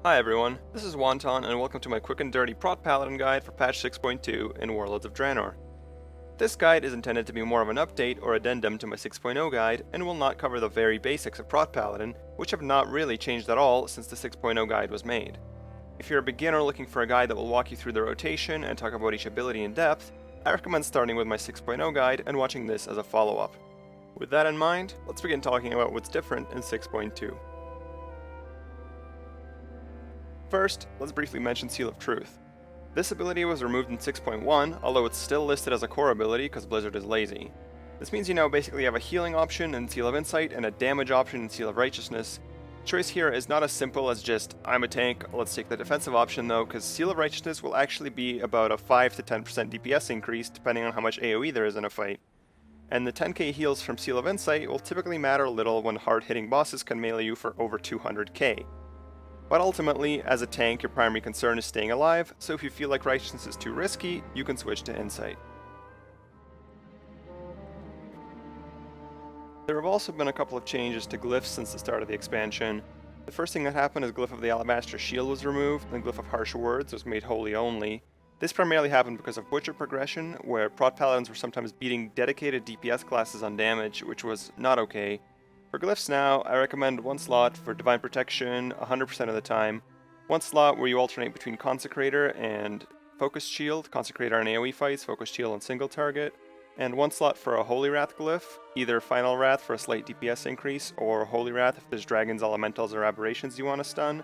Hi everyone, this is Wonton and welcome to my quick and dirty Prot Paladin guide for patch 6.2 in Warlords of Draenor. This guide is intended to be more of an update or addendum to my 6.0 guide and will not cover the very basics of Prot Paladin, which have not really changed at all since the 6.0 guide was made. If you're a beginner looking for a guide that will walk you through the rotation and talk about each ability in depth, I recommend starting with my 6.0 guide and watching this as a follow-up. With that in mind, let's begin talking about what's different in 6.2. First, let's briefly mention Seal of Truth. This ability was removed in 6.1, although it's still listed as a core ability because Blizzard is lazy. This means you now basically have a healing option in Seal of Insight and a damage option in Seal of Righteousness. The choice here is not as simple as just, I'm a tank, let's take the defensive option though, because Seal of Righteousness will actually be about a 5 to 10% DPS increase depending on how much AoE there is in a fight. And the 10k heals from Seal of Insight will typically matter little when hard-hitting bosses can melee you for over 200k. But ultimately, as a tank, your primary concern is staying alive, so if you feel like Righteousness is too risky, you can switch to Insight. There have also been a couple of changes to Glyphs since the start of the expansion. The first thing that happened is Glyph of the Alabaster Shield was removed, and Glyph of Harsh Words was made holy only. This primarily happened because of Butcher progression, where Prot Paladins were sometimes beating dedicated DPS classes on damage, which was not okay. For Glyphs now, I recommend one slot for Divine Protection 100% of the time, one slot where you alternate between Consecrator and Focused Shield, Consecrator on AoE fights, Focused Shield on single target, and one slot for a Holy Wrath Glyph, either Final Wrath for a slight DPS increase, or Holy Wrath if there's dragons, elementals, or aberrations you want to stun.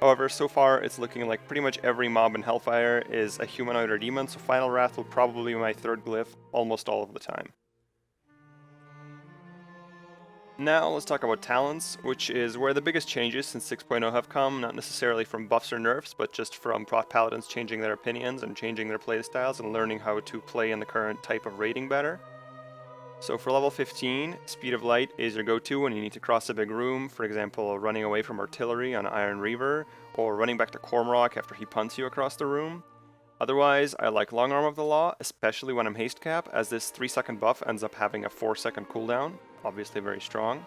However, so far it's looking like pretty much every mob in Hellfire is a humanoid or demon, so Final Wrath will probably be my third glyph almost all of the time. Now let's talk about talents, which is where the biggest changes since 6.0 have come, not necessarily from buffs or nerfs, but just from Prot Paladins changing their opinions and changing their playstyles and learning how to play in the current type of raiding better. So for level 15, Speed of Light is your go-to when you need to cross a big room, for example running away from artillery on Iron Reaver, or running back to Cormorok after he punts you across the room. Otherwise, I like Long Arm of the Law, especially when I'm haste cap, as this 3-second buff ends up having a 4-second cooldown, obviously very strong.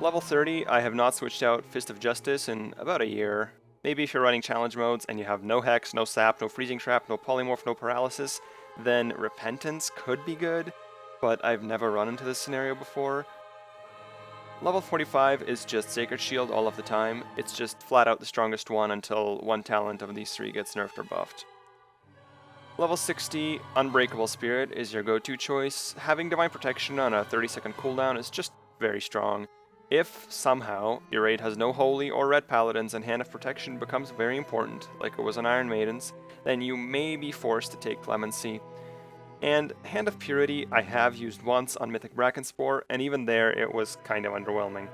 Level 30, I have not switched out Fist of Justice in about a year. Maybe if you're running challenge modes and you have no Hex, no Sap, no Freezing Trap, no Polymorph, no Paralysis, then Repentance could be good, but I've never run into this scenario before. Level 45 is just Sacred Shield all of the time. It's just flat out the strongest one until one talent of these three gets nerfed or buffed. Level 60, Unbreakable Spirit is your go-to choice. Having Divine Protection on a 30-second cooldown is just very strong. If, somehow, your raid has no Holy or Red Paladins and Hand of Protection becomes very important, like it was on Iron Maidens, then you may be forced to take Clemency. And Hand of Purity I have used once on Mythic Brackenspore, and even there it was kind of underwhelming.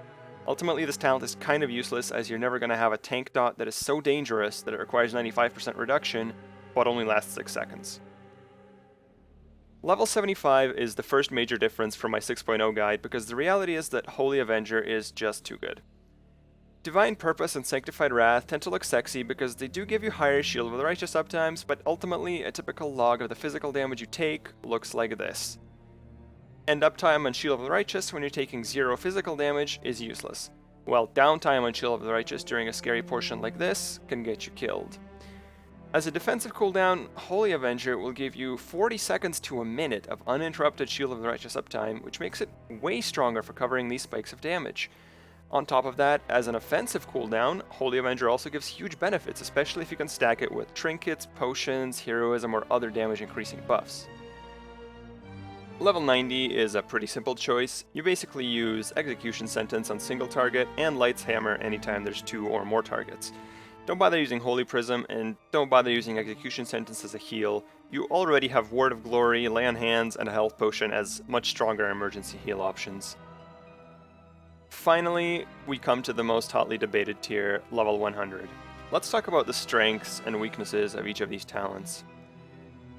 Ultimately this talent is kind of useless as you're never going to have a tank dot that is so dangerous that it requires 95% reduction, but only lasts 6 seconds. Level 75 is the first major difference from my 6.0 guide because the reality is that Holy Avenger is just too good. Divine Purpose and Sanctified Wrath tend to look sexy because they do give you higher Shield of the Righteous uptimes, but ultimately a typical log of the physical damage you take looks like this. And uptime on Shield of the Righteous when you're taking 0 physical damage is useless, while downtime on Shield of the Righteous during a scary portion like this can get you killed. As a defensive cooldown, Holy Avenger will give you 40 seconds to a minute of uninterrupted Shield of the Righteous uptime, which makes it way stronger for covering these spikes of damage. On top of that, as an offensive cooldown, Holy Avenger also gives huge benefits, especially if you can stack it with trinkets, potions, heroism, or other damage increasing buffs. Level 90 is a pretty simple choice. You basically use Execution Sentence on single target and Light's Hammer anytime there's 2 or more targets. Don't bother using Holy Prism, and don't bother using Execution Sentence as a heal. You already have Word of Glory, Lay on Hands, and a Health Potion as much stronger emergency heal options. Finally, we come to the most hotly debated tier, level 100. Let's talk about the strengths and weaknesses of each of these talents.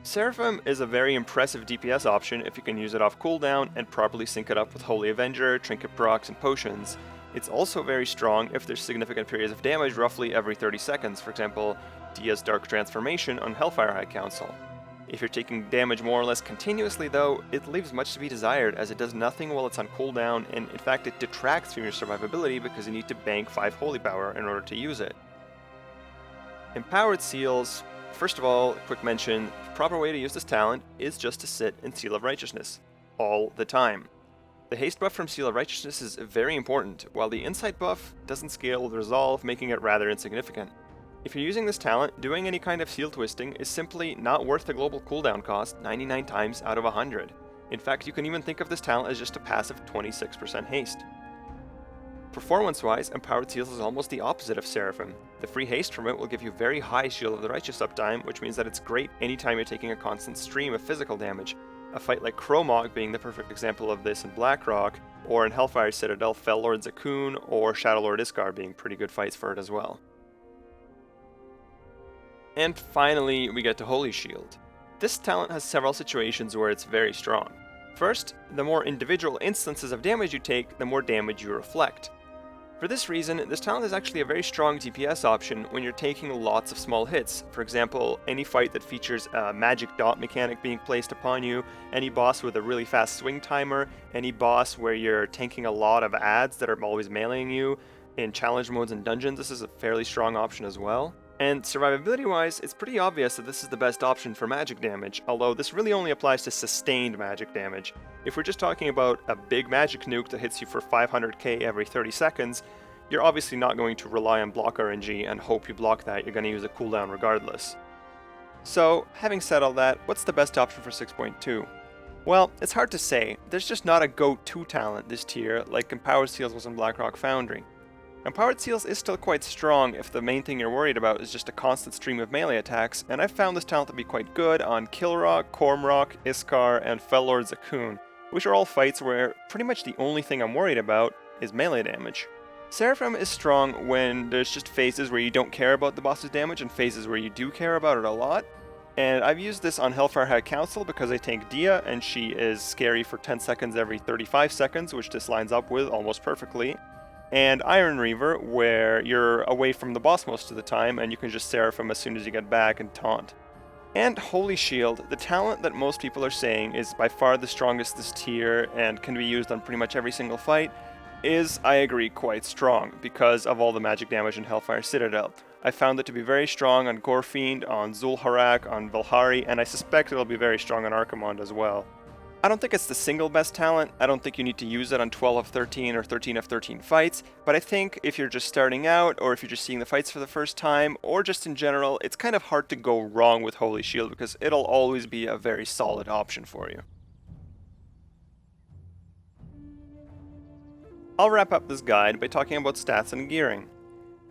Seraphim is a very impressive DPS option if you can use it off cooldown and properly sync it up with Holy Avenger, Trinket procs, and potions. It's also very strong if there's significant periods of damage roughly every 30 seconds, for example, Dia's Dark Transformation on Hellfire High Council. If you're taking damage more or less continuously though, it leaves much to be desired as it does nothing while it's on cooldown, and in fact it detracts from your survivability because you need to bank 5 holy power in order to use it. Empowered seals, first of all, quick mention, the proper way to use this talent is just to sit in Seal of Righteousness, all the time. The haste buff from Seal of Righteousness is very important, while the insight buff doesn't scale with resolve, making it rather insignificant. If you're using this talent, doing any kind of seal twisting is simply not worth the global cooldown cost 99 times out of 100. In fact, you can even think of this talent as just a passive 26% haste. Performance-wise, Empowered Seals is almost the opposite of Seraphim. The free haste from it will give you very high Shield of the Righteous uptime, which means that it's great anytime you're taking a constant stream of physical damage. A fight like Kromog being the perfect example of this in Blackrock, or in Hellfire Citadel, Fellord Zakuun, or Shadowlord Iskar being pretty good fights for it as well. And finally, we get to Holy Shield. This talent has several situations where it's very strong. First, the more individual instances of damage you take, the more damage you reflect. For this reason, this talent is actually a very strong DPS option when you're taking lots of small hits. For example, any fight that features a magic dot mechanic being placed upon you, any boss with a really fast swing timer, any boss where you're tanking a lot of adds that are always meleeing you. In challenge modes and dungeons, this is a fairly strong option as well. And survivability-wise, it's pretty obvious that this is the best option for magic damage, although this really only applies to sustained magic damage. If we're just talking about a big magic nuke that hits you for 500k every 30 seconds, you're obviously not going to rely on block RNG and hope you block that, you're going to use a cooldown regardless. So, having said all that, what's the best option for 6.2? Well, it's hard to say. There's just not a go-to talent this tier like Empowered Seals was in Blackrock Foundry. Empowered Seals is still quite strong if the main thing you're worried about is just a constant stream of melee attacks, and I've found this talent to be quite good on Kilrock, Cormrock, Iskar, and Fellord Zakuun, which are all fights where pretty much the only thing I'm worried about is melee damage. Seraphim is strong when there's just phases where you don't care about the boss's damage and phases where you do care about it a lot, and I've used this on Hellfire High Council because I tank Dia and she is scary for 10 seconds every 35 seconds, which this lines up with almost perfectly. And Iron Reaver, where you're away from the boss most of the time and you can just Seraphim as soon as you get back and taunt. And Holy Shield, the talent that most people are saying is by far the strongest this tier and can be used on pretty much every single fight, is, I agree, quite strong because of all the magic damage in Hellfire Citadel. I found it to be very strong on Gorefiend, on Zul'Harak, on Velhari, and I suspect it'll be very strong on Archimonde as well. I don't think it's the single best talent, I don't think you need to use it on 12 of 13 or 13 of 13 fights, but I think if you're just starting out, or if you're just seeing the fights for the first time, or just in general, it's kind of hard to go wrong with Holy Shield because it'll always be a very solid option for you. I'll wrap up this guide by talking about stats and gearing.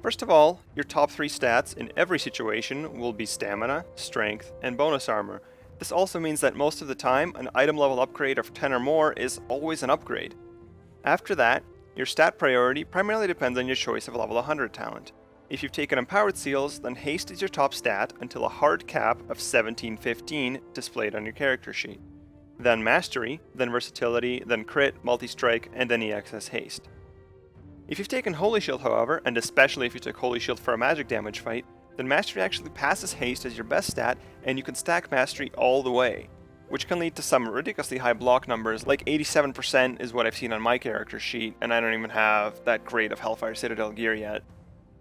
First of all, your top 3 stats in every situation will be Stamina, Strength, and Bonus Armor. This also means that most of the time, an item level upgrade of 10 or more is always an upgrade. After that, your stat priority primarily depends on your choice of level 100 talent. If you've taken Empowered Seals, then Haste is your top stat until a hard cap of 1715 displayed on your character sheet. Then Mastery, then Versatility, then Crit, Multi-Strike, and then EXS Haste. If you've taken Holy Shield, however, and especially if you took Holy Shield for a magic damage fight, then Mastery actually passes Haste as your best stat, and you can stack Mastery all the way, which can lead to some ridiculously high block numbers, like 87% is what I've seen on my character sheet, and I don't even have that great of Hellfire Citadel gear yet.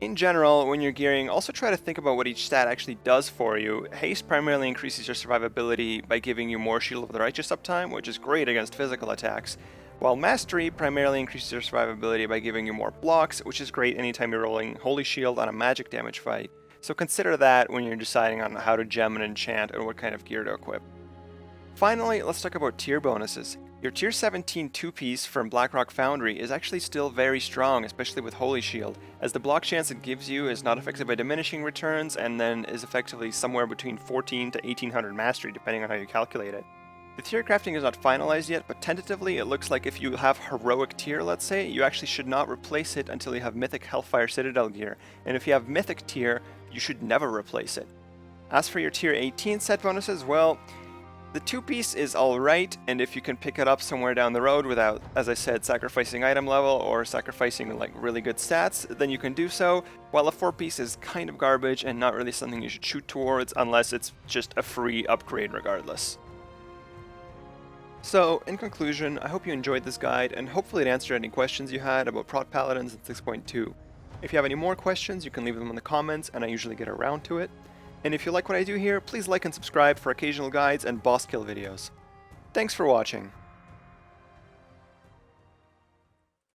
In general, when you're gearing, also try to think about what each stat actually does for you. Haste primarily increases your survivability by giving you more Shield of the Righteous uptime, which is great against physical attacks, while Mastery primarily increases your survivability by giving you more blocks, which is great anytime you're rolling Holy Shield on a magic damage fight. So consider that when you're deciding on how to gem and enchant and what kind of gear to equip. Finally, let's talk about tier bonuses. Your tier 17 2-piece from Blackrock Foundry is actually still very strong, especially with Holy Shield, as the block chance it gives you is not affected by diminishing returns and then is effectively somewhere between 14 to 1800 mastery depending on how you calculate it. The tier crafting is not finalized yet, but tentatively it looks like if you have Heroic tier, let's say, you actually should not replace it until you have Mythic Hellfire Citadel gear, and if you have Mythic tier, you should never replace it. As for your tier 18 set bonuses, well, The 2-piece is alright, and if you can pick it up somewhere down the road without, as I said, sacrificing item level or sacrificing like really good stats, then you can do so, while a 4-piece is kind of garbage and not really something you should shoot towards unless it's just a free upgrade regardless. So, in conclusion, I hope you enjoyed this guide, and hopefully it answered any questions you had about Prot Paladins in 6.2. If you have any more questions, you can leave them in the comments, and I usually get around to it. And if you like what I do here, please like and subscribe for occasional guides and boss kill videos. Thanks for watching.